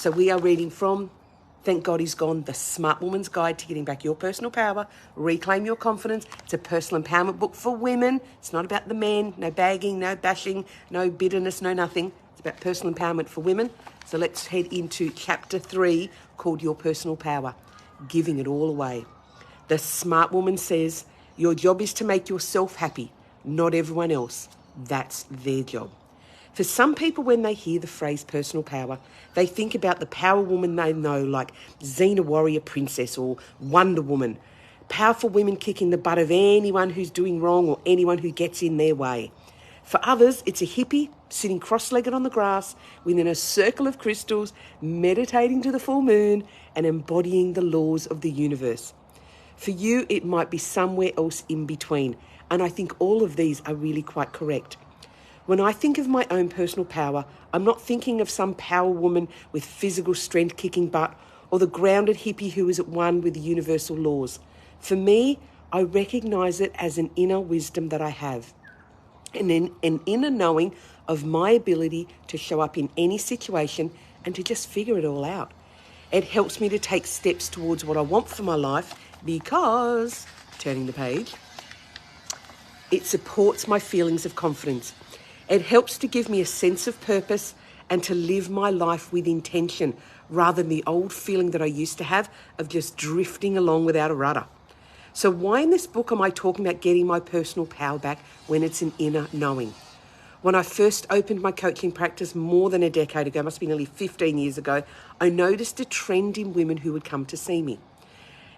So we are reading from, thank God he's gone, The Smart Woman's Guide to Getting Back Your Personal Power, Reclaim Your Confidence. It's a personal empowerment book for women. It's not about the men, no bagging, no bashing, no bitterness, no nothing. It's about personal empowerment for women. So let's head into chapter 3 called Your Personal Power, Giving It All Away. The Smart Woman says, your job is to make yourself happy, not everyone else. That's their job. For some people, when they hear the phrase personal power, they think about the power woman they know, like Xena Warrior Princess or Wonder Woman. Powerful women kicking the butt of anyone who's doing wrong or anyone who gets in their way. For others, it's a hippie sitting cross-legged on the grass within a circle of crystals, meditating to the full moon and embodying the laws of the universe. For you, it might be somewhere else in between, and I think all of these are really quite correct. When I think of my own personal power, I'm not thinking of some power woman with physical strength kicking butt or the grounded hippie who is at one with the universal laws. For me, I recognize it as an inner wisdom that I have, and an inner knowing of my ability to show up in any situation and to just figure it all out. It helps me to take steps towards what I want for my life because, turning the page, it supports my feelings of confidence. It helps to give me a sense of purpose and to live my life with intention rather than the old feeling that I used to have of just drifting along without a rudder. So why in this book am I talking about getting my personal power back when it's an inner knowing? When I first opened my coaching practice more than a decade ago, must be nearly 15 years ago, I noticed a trend in women who would come to see me.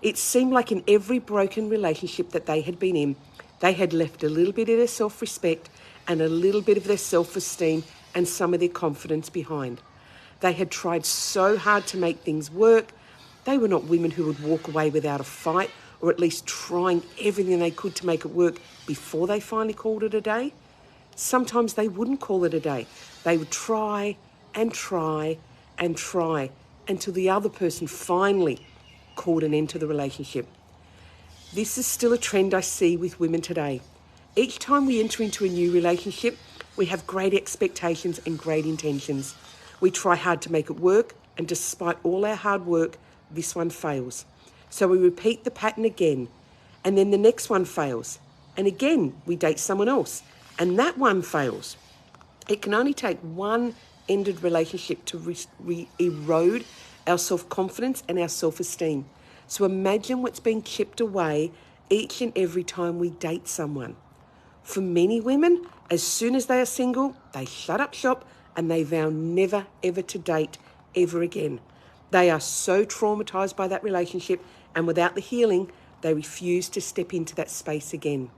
It seemed like in every broken relationship that they had been in, they had left a little bit of their self-respect and a little bit of their self-esteem and some of their confidence behind. They had tried so hard to make things work. They were not women who would walk away without a fight, or at least trying everything they could to make it work before they finally called it a day. Sometimes they wouldn't call it a day. They would try and try and try until the other person finally called an end to the relationship. This is still a trend I see with women today. Each time we enter into a new relationship, we have great expectations and great intentions. We try hard to make it work, and despite all our hard work, this one fails. So we repeat the pattern again, and then the next one fails. And again, we date someone else, and that one fails. It can only take one ended relationship to erode our self-confidence and our self-esteem. So imagine what's being chipped away each and every time we date someone. For many women, as soon as they are single, they shut up shop and they vow never ever to date ever again. They are so traumatized by that relationship, and without the healing, they refuse to step into that space again.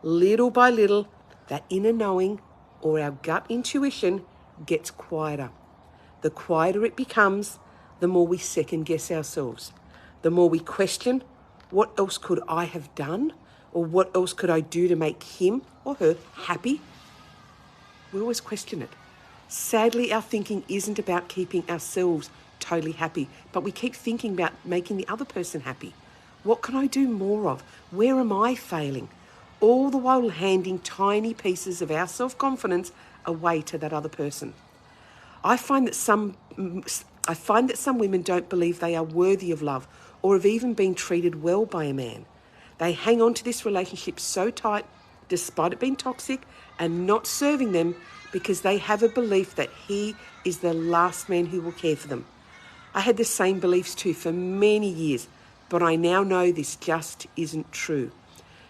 Little by little, that inner knowing or our gut intuition gets quieter. The quieter it becomes, the more we second guess ourselves. The more we question, what else could I have done? Or what else could I do to make him or her happy? We always question it. Sadly, our thinking isn't about keeping ourselves totally happy, but we keep thinking about making the other person happy. What can I do more of? Where am I failing? All the while handing tiny pieces of our self-confidence away to that other person. I find that some women don't believe they are worthy of love or have even been treated well by a man. They hang on to this relationship so tight, despite it being toxic and not serving them, because they have a belief that he is the last man who will care for them. I had the same beliefs too for many years, but I now know this just isn't true.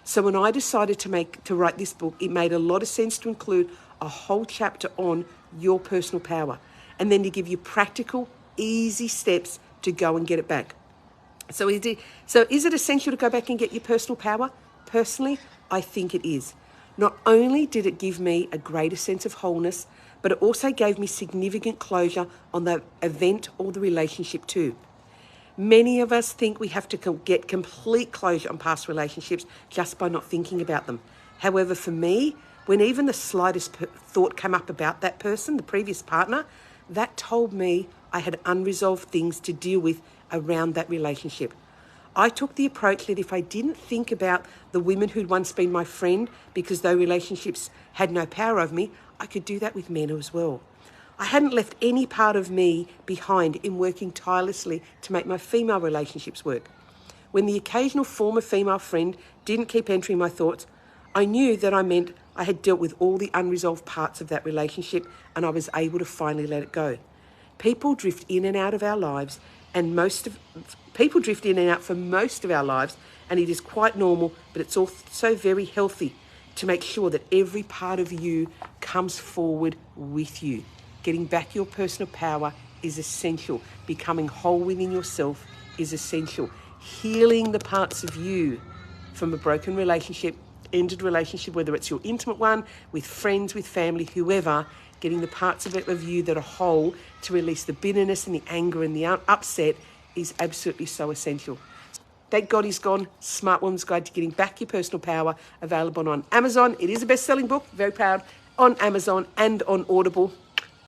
So when I decided to write this book, it made a lot of sense to include a whole chapter on your personal power, and then to give you practical, easy steps to go and get it back. So is it essential to go back and get your personal power? Personally, I think it is. Not only did it give me a greater sense of wholeness, but it also gave me significant closure on the event or the relationship too. Many of us think we have to get complete closure on past relationships just by not thinking about them. However, for me, when even the slightest thought came up about that person, the previous partner, that told me I had unresolved things to deal with around that relationship. I took the approach that if I didn't think about the women who'd once been my friend because those relationships had no power over me, I could do that with men as well. I hadn't left any part of me behind in working tirelessly to make my female relationships work. When the occasional former female friend didn't keep entering my thoughts, I knew that I meant I had dealt with all the unresolved parts of that relationship and I was able to finally let it go. People drift in and out of our lives, and people drift in and out for most of our lives, and it is quite normal, but it's also very healthy to make sure that every part of you comes forward with you. Getting back your personal power is essential. Becoming whole within yourself is essential. Healing the parts of you from a broken relationship, ended relationship, whether it's your intimate one, with friends, with family, whoever, getting the parts of you that are whole to release the bitterness and the anger and the upset is absolutely so essential. Thank God He's Gone, Smart Woman's Guide to Getting Back Your Personal Power, available on Amazon. It is a best-selling book, very proud, on Amazon and on Audible.